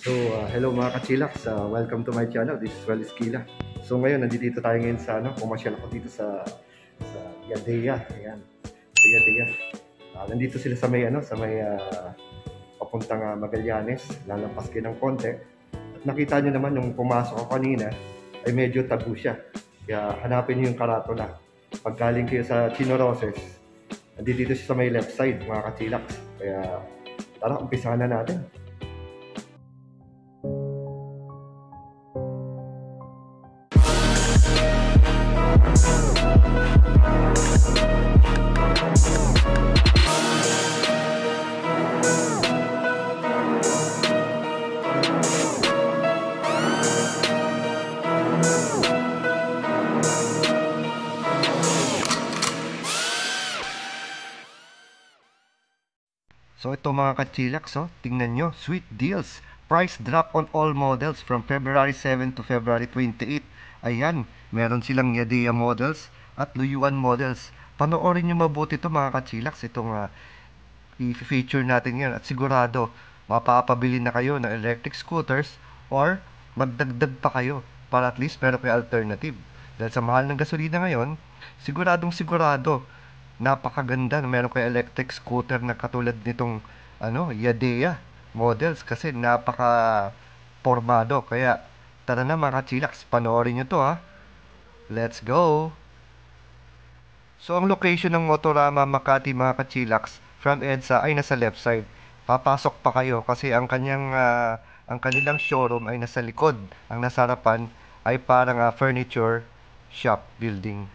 Hello mga kachilaks, welcome to my channel. This is Well Esquila. So ngayon, nandito tayo ngayon sa pumasyal ako dito sa Yadea. Ayan, sa Yadea. Nandito sila sa may papuntang Magallanes. Lalampas kayo ng konti. At nakita nyo naman nung pumasok ako kanina, ay medyo tabu siya. Kaya hanapin nyo yung karatula. Pag galing kayo sa Chino Roses, nandito siya sa may left side mga kachilaks. Kaya tara, umpisahan na natin. So ito mga kachilaks, tingnan nyo, sweet deals. Price drop on all models from February 7 to February 28. Ayan, meron silang Yadea models at Luyuan models. Panoorin nyo mabuti ito mga kachilaks, itong i-feature natin yan. At sigurado, mapapabili na kayo ng electric scooters or magdagdag pa kayo para at least meron kayo alternative. Dahil sa mahal ng gasolina ngayon, siguradong sigurado, napakaganda na meron kayo electric scooter na katulad nitong Yadea models kasi napaka formado. Kaya tara na mga kachilaks, panoorin nyo to ha. Let's go! So ang location ng Motorama Makati mga kachilaks, front EDSA ay nasa left side. Papasok pa kayo kasi ang kanilang showroom ay nasa likod. Ang nasa harapan ay parang furniture shop building.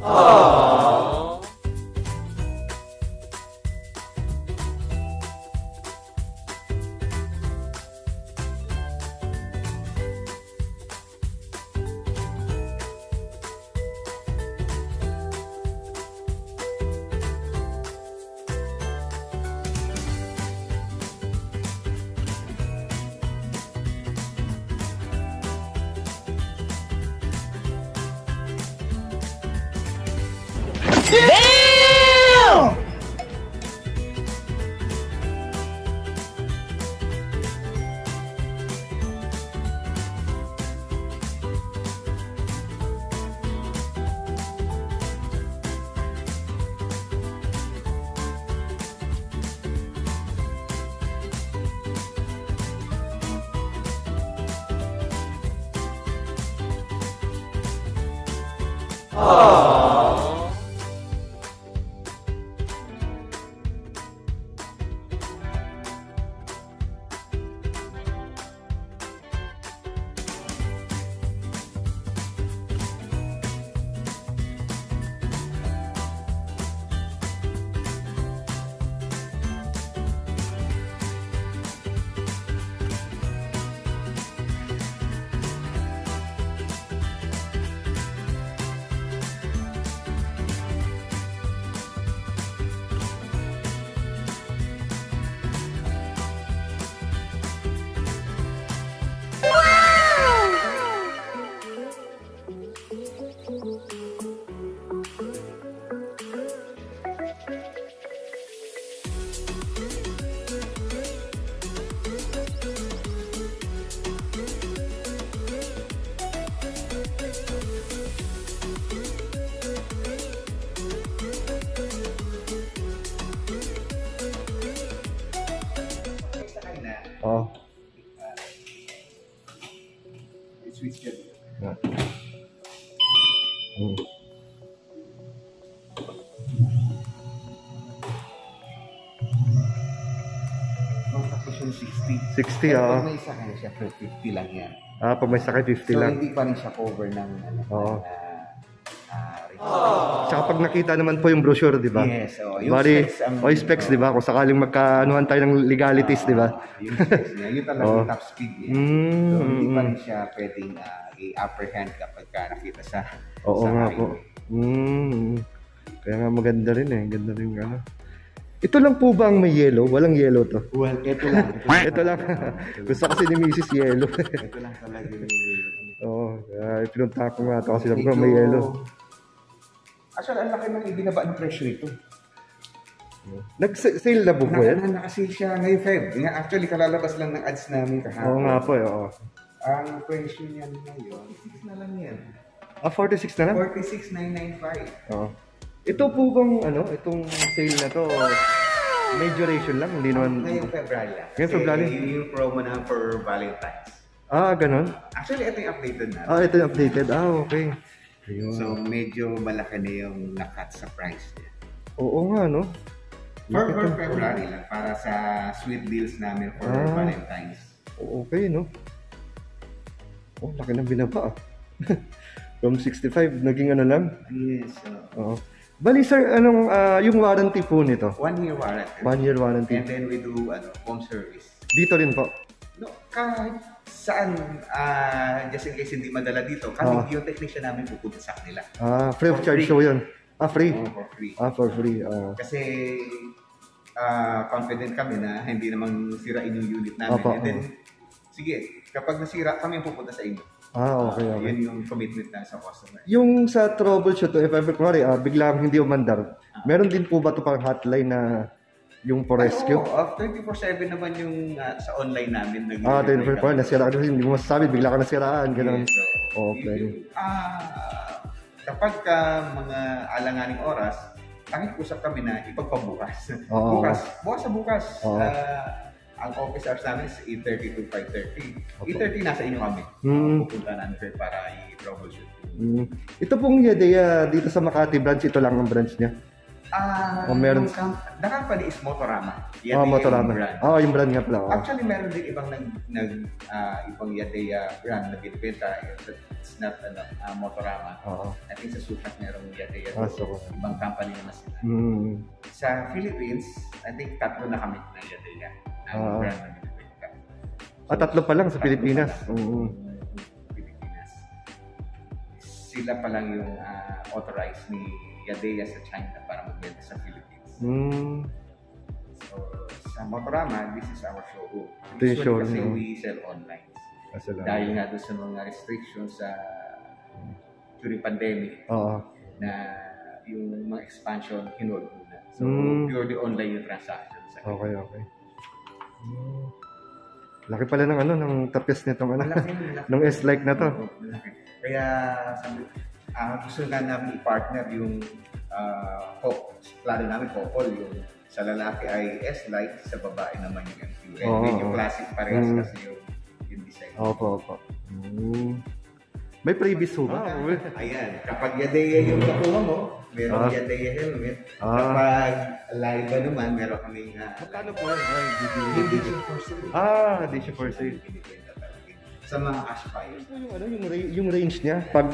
Aww. Damn! Aww. Oh. Switch yan. Yeah. Tapos yung 60. 60, Pero oo. pag may sakay siya, 50 lang yan. Ah, pag may sakay, 50 So, lang. hindi pa rin siya cover ng Oo. rate. Tsaka pag nakita naman po yung brochure, di ba? Yes, yung Bali, specs ang... specs, di ba? Kung sakaling magkaanuhan tayo ng legalities, di ba? Yung specs niya, yun talaga yung top speed niya. So, hindi pa rin siya pwedeng i-apprehend kapag nakita sa Oo sa nga po. highway. Kaya nga maganda rin eh. Ganda rin ano. Ito lang po ba ang may yellow? Walang yellow to. Well, ito lang. Ito lang. Gusto kasi ni Mrs. Yellow. Ito lang talaga yung... Oo. Kaya pinunta ko nga ito kasi lang po may yellow. Actually, ang laki ng ibinaba ng presyo ito. Nag-sale na po po yan? Nakasale siya ngayong Feb. Actually, kalalabas lang ng ads namin kahapon. Oo nga po eh. Oo. Ang presyo niyan ngayon, 46 na lang yan. Ah, 46 na lang? 46,995. Oo. Ito po bang ano, itong sale na to, may duration lang, hindi naman... Ngayong February lang. Ngayong February? Kasi yung promo na for Valentine's. Ah, ganun? Actually, ito yung updated na. Ah, ito yung updated. Ah, okay. Ayun. So, medyo malaki na yung nakat sa price niya. Oo nga, no? For February lang, para sa sweet deals namin for Valentine's. Okay, no? Oh, laki ng binaba ah. From 65, naging ano lang? Yes. Oo. Bali sir, anong yung warranty po nito? 1 year warranty. 1 year warranty. And then we do home service. Dito rin po? No, kahit saan, just in case hindi madala dito, kami yung technician namin pupunta sa kanila. Ah, free of For charge free. so yun? Ah, free? For free. Ah, for free. Kasi confident kami na hindi namang sirain yung unit namin. Opo, And then, sige, kapag nasira, kami ang pupunta sa inyo. Ah, okay, okay. Yun yung commitment na sa customer. Yung sa troubleshoot, if ever, kunwari, biglang hindi umandar, meron din po ba ito pang hotline na yung for rescue? Oo, 24/7 naman yung sa online namin. 24 nasira ka kasi hindi mo masasabi, bigla ka nasiraan, gano'n. Yes, so, Okay. kapag mga alanganing oras, tanging usap kami na ipagpabukas. Oo. Bukas sa bukas. Oo. Ang office hours namin is 8:30 to 5:30. 8:30 nasa inyo kami. Pupunta namin para i-troubleshoot. Ito pong Yadea dito sa Makati branch, ito lang ang branch niya? O meron? The company is Motorama. Motorama. Brand. Yung brand nga pala. Actually, meron din ibang ibang Yadea brand na binibenta. It's not Motorama. I think sa Sukat merong Yadea. So, ibang company naman sila. Sa Philippines, I think 3 na kami ng Yadea. Ang brand na binibenta. 3 pa lang sa Pilipinas. Pilipinas. Sila pa lang yung authorized ni Yadea sa China para magbenta sa Philippines. So, sa Motorama, this is our showroom. Ito yung showroom, Kasi no? we sell online. Dahil nga doon sa mga restrictions sa during pandemic na yung mga expansion hinhold muna. So, purely online yung transaction. Okay. Laki pala ng ng tapis nitong Malaki. ng S-Like na to. Kaya sabi, gusto nga namin i-partner yung plano namin couple, yung sa lalaki ay S-Like, sa babae naman yung MQL. Yung classic parehas kasi yung design. Opo. May previous ho ba? Ayan, kapag Yadea yung nakuha mo, meron Yadea helmet. Kapag Liva naman, meron kaming Magkano po yan? edition for sale. Edition for sale. Sa mga cash buyers. Yung range niya, pag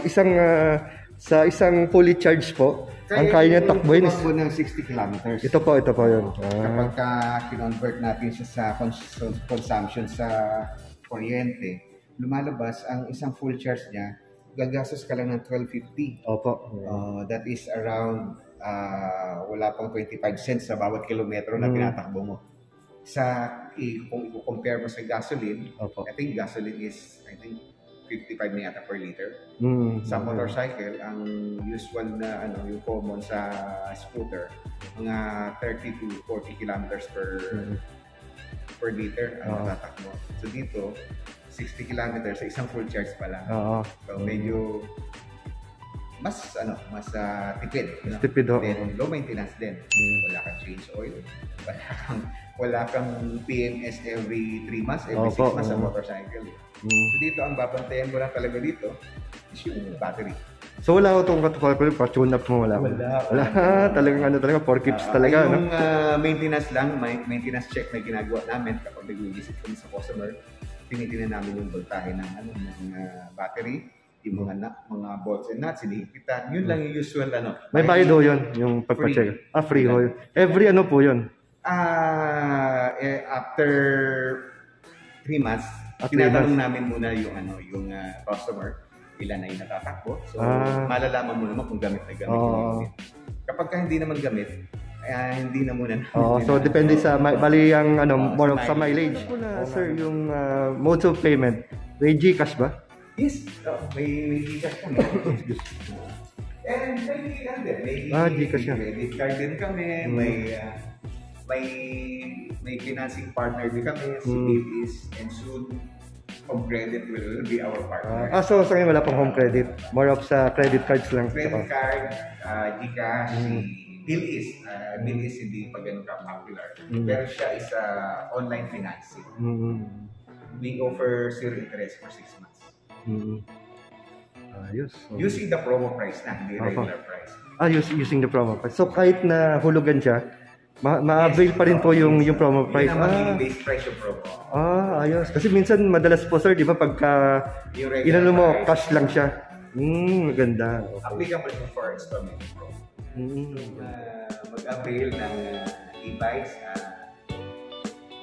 sa isang fully charged po, ang kaya niya takbuhin is ng 60 kilometers. ito po yun. Kapag kinonvert natin siya sa consumption sa kuryente, lumalabas ang isang full charge niya, gagastos ka lang ng 12.50. Opo. That is around wala pang 25 cents sa bawat kilometro na tinatakbo mo. Kung i-compare mo sa gasoline, I think gasoline is 55 na yata per liter. Sa Okay. motorcycle, ang usual na yung common sa scooter, mga 30 to 40 kilometers per liter ang Oo. natatakbo. So dito, 60 kilometers sa isang full charge pa lang. Oo. So medyo mas tipid. Mas tipid, oo. Then low maintenance din. Wala kang change oil, wala kang PMS every 3 months, every 6 Opo, months sa oo. motorcycle. So dito, ang babantayan mo lang talaga dito is yung battery. So wala ko itong katukoy ko, pa-tune up mo, wala. Wala, talagang talaga, 4 keeps talaga, no? Yung maintenance lang, maintenance check na ginagawa namin kapag nag-visit kami sa customer, tinitingnan namin yung voltahe ng battery, yung mga bolts and nuts, hinihipitan. Yun lang yung usual May bayad ho yun, yung pagpa-check. Free ho yun. Every ano po yun? After 3 months, At tinatanong namin muna yung customer, ilan na yung natatakbo. So, malalaman mo naman kung gamit na gamit yung unit. Kapag hindi naman gamit, hindi na muna namin. So depende sa, bali ang more of sa mileage. mileage. Sir, yung modes of payment, may GCash ba? Yes, may Gcash kami. And may Gcash nga. credit card din kami, may financing partner din kami, si Davis, and soon Home Credit will be our partner. So sa ngayon wala pang home credit, more of sa credit cards lang. Credit card, Gcash, Bilis. Bilis hindi pa ganun ka-popular. Pero siya is online financing. We offer 0 interest for 6 months. Ayos. Using the promo price na, hindi regular price. Using the promo price. So kahit na hulugan siya, ma-avail pa rin po yung promo price. Yun ang magiging base price yung promo. Ayos. Kasi minsan madalas po sir, di ba pagka Yung regular inano mo, price, cash lang siya. Maganda. Okay. applicable mo for installment promo. Mag-avail ng e-bikes.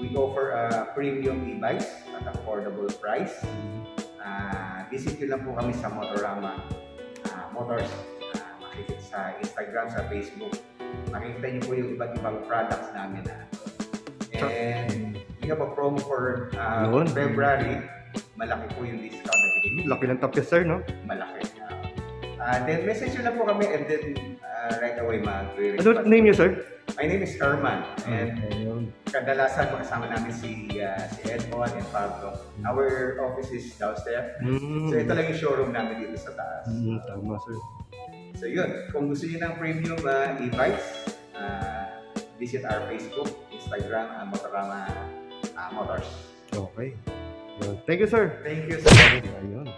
We offer premium e-bikes at affordable price. Visit nyo lang po kami sa Motorama Motors. Makikita sa Instagram, sa Facebook. Makikita nyo po yung iba't ibang products namin. And we have a promo for February. Malaki po yung discount na binibigay. Laki ng tapos sir, no? Malaki. Then message nyo lang po kami and then right away Ano name niyo sir? My name is Herman and kadalasan makasama namin si Edmond and Pablo. Our office is downstairs. So ito lang yung showroom namin dito sa taas. Tama sir. So yun, kung gusto niyo ng premium e-bikes, visit our Facebook, Instagram, Motorama Motors. Okay. Thank you sir. Thank you so much. Ayun.